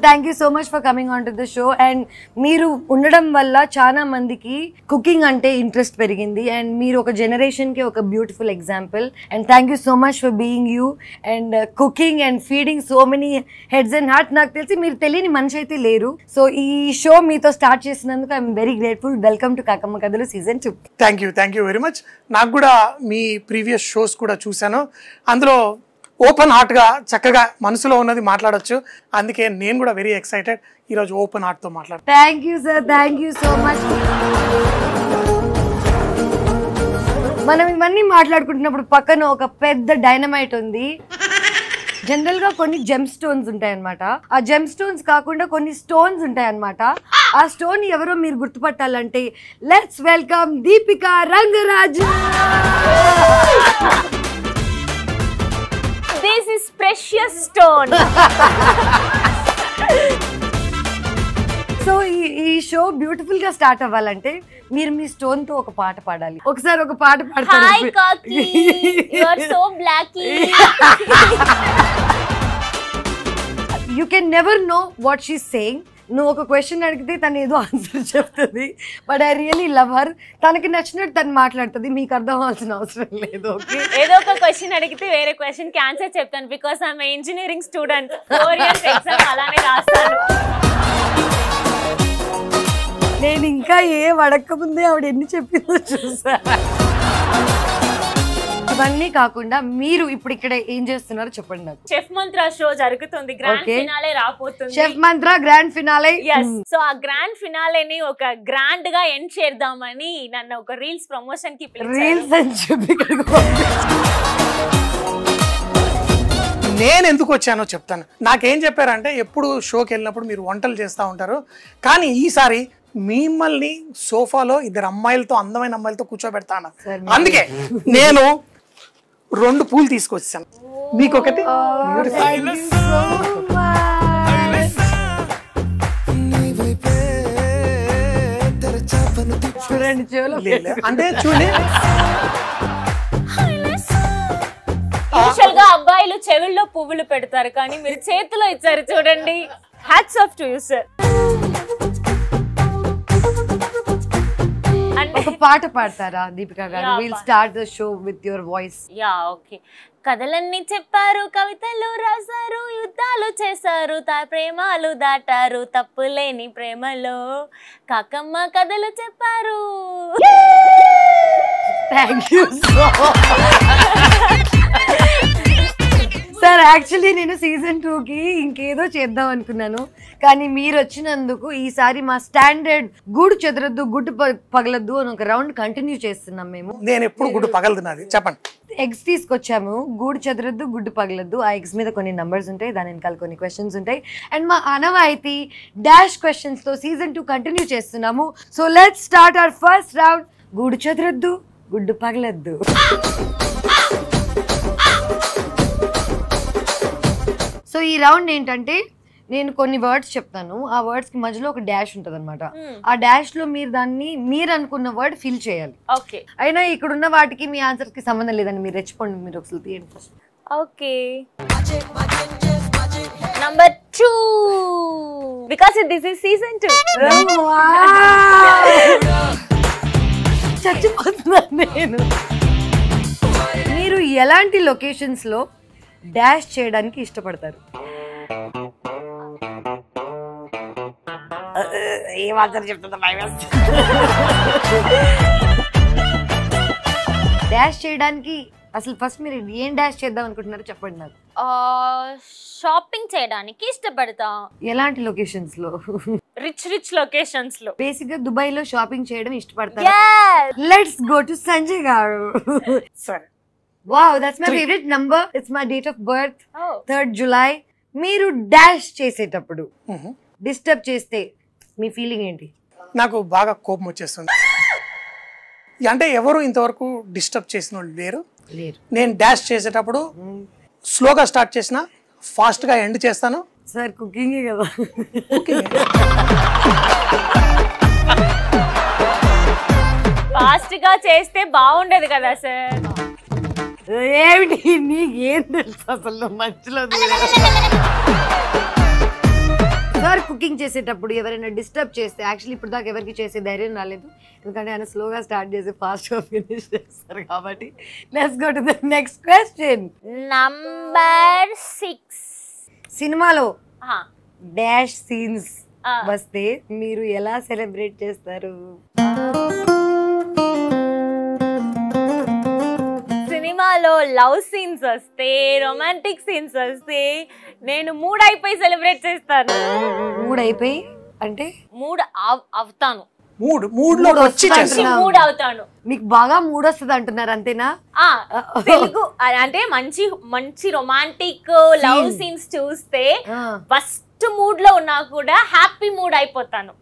thank you so much for coming on to the show. And మీరు ఉండడం వల్ల చాలా మందికి కుకింగ్ అంటే ఇంట్రెస్ట్ పెరిగింది అండ్ మీరు ఒక జనరేషన్ కి ఒక beautiful example. And thank you so much for being you and cooking and feeding so many heads and heart. నాకు తెలిసి మీరు తెలియని మనిషి అయితే లేరు. సో ఈ షో మీతో స్టార్ట్ చేసినందుకు I'm very grateful. Welcome to Kakamma Kathalu season 2. Thank you very much. నాకు కూడా మీ ప్రీవియస్ షోస్ కూడా చూశాను. అందులో ఓపెన్ హార్ట్గా చక్కగా మనసులో ఉన్నది మాట్లాడొచ్చు. అందుకే నేను కూడా వెరీ ఎక్సైటెడ్ ఈరోజు ఓపెన్ హార్ట్తో మాట్లాడతాను. Thank you sir, thank you so much. మనం ఇవన్నీ మాట్లాడుకుంటున్నప్పుడు పక్కన ఒక పెద్ద డైనమైట్ ఉంది. జనరల్ గా కొన్ని జెమ్ స్టోన్స్ ఉంటాయి అనమాట. ఆ జెమ్ స్టోన్స్ కాకుండా కొన్ని స్టోన్స్ ఉంటాయి అనమాట. ఆ స్టోన్ ఎవరో మీరు గుర్తుపట్టాలంటే let's welcome Deepika Rangaraju. This is precious stone. So ఈ షో బ్యూటిఫుల్ గా స్టార్ట్ అవ్వాలంటే మీరు మీ స్టోన్ తో ఒక పాట పాడాలి. ఒకసారి ఒక పాట పాడతారు. Hi Kaki, you are so blacky. You can never know what she's saying. నువ్వు ఒక క్వశ్చన్ అడిగితే తను ఏదో ఆన్సర్ చెప్తుంది. But I really love her. తనకి నచ్చినట్టు తను మాట్లాడుతుంది. మీకు అర్థం అవ్వాల్సిన అవసరం లేదు. ఓకే, ఏదో ఒక క్వశ్చన్ అడిగితే వేరే క్వశ్చన్ కి ఆన్సర్ చెప్తాను. Because I'm engineering student. 4 years exam అలానే రాస్తాను. నేను ఇంకా ఏం అడగకముందే ఆవిడ ఎన్ని చెప్పిందో చూసా. ఇవన్నీ కాకుండా మీరు ఇప్పుడు ఇక్కడ ఏం చేస్తున్నారో చెప్పండి నాకు. చెఫ్ మంత్రా షో జరుగుతుంది. గ్రాండ్ ఫినాలే రాబోతుంది. Chef mantra grand finale. So ఆ గ్రాండ్ ఫినాలేని ఒక గ్రాండ్ గా ఎండ్ చేద్దామని నన్ను ఒక రీల్స్ ప్రమోషన్ కి రీల్స్ అని చెప్పి నేను ఎందుకు వచ్చానో చెప్తాను. నాకేం చెప్పారంటే ఎప్పుడు షోకి వెళ్ళినప్పుడు మీరు వంటలు చేస్తూ ఉంటారు, కానీ ఈసారి మిమ్మల్ని సోఫాలో 2 అమ్మాయిలతో అందమైన అమ్మాయిలతో కూర్చోబెడతాను. అందుకే నేను 2 పూలు తీసుకొచ్చాను. మీకు ఒకటి అంటే చూడండి, యూజువల్ గా అబ్బాయిలు చెవుల్లో పువ్వులు పెడతారు, కానీ మీరు చేతిలో ఇచ్చారు చూడండి. Hats off to you sir. ఒక పాట పాడతారా దీపిక గారు? Will start the show with your voice. Yeah okay. కథలన్నీ చెప్పారు, కవితలు రాశారు, యుద్ధాలు చేశారు, ప్రేమాలు దాటారు, తప్పులేని ప్రేమలో కాకమ్మ కథలు చెప్పారు. Thank you so sir. Actually నేను సీజన్ 2కి ఇంకేదో చేద్దాం అనుకున్నాను, కానీ మీరు వచ్చినందుకు ఈసారి మా స్టాండర్డ్ గూడు చెదరద్దు గుడ్డు పగలద్దు అని ఒక రౌండ్ కంటిన్యూ చేస్తున్నాం మేము. నేను ఎప్పుడు గుడ్డు పగలదున్నది చెప్పండి. ఎగ్స్ తీసుకొచ్చాము. గూడు చెదరద్దు గుడ్డు పగలద్దు. ఆ ఎగ్స్ మీద కొన్ని నంబర్స్ ఉంటాయి, దాని వెనకాల కొన్ని క్వశ్చన్స్ ఉంటాయి. అండ్ మా అనవాయితీ డాష్ క్వశ్చన్స్ తో సీజన్ 2 కంటిన్యూ చేస్తున్నాము. So let's start our first round. గూడు చెదరద్దు గుడ్డు పగలద్దు. సో ఈ రౌండ్ ఏంటంటే నేను కొన్ని వర్డ్స్ చెప్తాను. ఆ వర్డ్స్ కి మధ్యలో ఒక డాష్ ఉంటుంది అనమాట. ఆ డాష్ లో మీరు దాన్ని మీరు అనుకున్న వర్డ్ ఫిల్ చేయాలి. ఓకే. అయినా ఇక్కడ ఉన్న వాటికి మీ ఆన్సర్స్ కి సంబంధం లేదండి. మీరు రెచ్చిపోండి. మీరు ఒకసారి తీయండి first. Okay. Number 2 because this is season 2. చచ్చిపోతున్నాను నేను. మీరు ఎలాంటి లొకేషన్స్ లో డాష్ చేయడానికి ఇష్టపడతారు? ఏమాత్రం చెప్తుందా? డాష్ చేయడానికి అసలు ఫస్ట్ మీరు ఏం డాష్ చేద్దాం అనుకుంటున్నారో చెప్పండి నాకు. షాపింగ్ చేయడానికి ఇష్టపడతా. ఎలాంటి లొకేషన్స్ లో? రిచ్ లొకేషన్స్ లో. బేసిక్ గా దుబాయ్ లో షాపింగ్ చేయడం ఇష్టపడతారు. లెట్స్ గో టు సంజయ్ గారు. సరే. Wow, that's my favorite number. It's my date of birth. 3rd July. మీరు డాష్ చేసేటప్పుడు డిస్టర్బ్ చేస్తే మీ ఫీలింగ్ ఏంటి? నాకు బాగా కోపం వచ్చేస్తుంది. అంటే ఎవరు ఇంతవరకు డిస్టర్బ్ చేసిన వాళ్ళు లేరు. నేను డాష్ చేసేటప్పుడు స్లోగా స్టార్ట్ చేసిన, ఫాస్ట్ గా ఎండ్ చేస్తాను. సార్ కుకింగే కదా. ఫాస్ట్ గా చేస్తే బాగుండేది కదా సార్. ఏమిటి నీకేం తెలుసు అసలు మధ్యలో? సార్ కుకింగ్ చేసేటప్పుడు ఎవరైనా డిస్టర్బ్ చేస్తే, యాక్చువల్లీ ఇప్పుడు దాకా ఎవరికి చేసే ధైర్యం రాలేదు, ఎందుకంటే ఆయన స్లోగా స్టార్ట్ చేసి ఫాస్ట్గా ఫినిష్ చేస్తారు కాబట్టి. Let's go to the next question. Number 6. సినిమాలో డాష్ సీన్స్ వస్తే మీరు ఎలా సెలబ్రేట్ చేస్తారు? సినిమాలో లవ్ సీన్స్ వస్తే, రొమాంటిక్ సీన్స్ వస్తే నేను మూడ్ అయిపోయి సెలబ్రేట్ చేస్తాను. మూడ్ అయిపోయి అంటే మూడ్ అవుతాను, మూడ్ లో వచ్చి మూడ్ అవుతాను. మీకు బాగా మూడ్ వస్తుంది అంటున్నారు, అంతేనా? తెలుగు అంటే మంచి మంచి రొమాంటిక్ లవ్ సీన్స్ చూస్తే ఫస్ట్ మూడ్ లో ఉన్నా కూడా హ్యాపీ మూడ్ అయిపోతాను.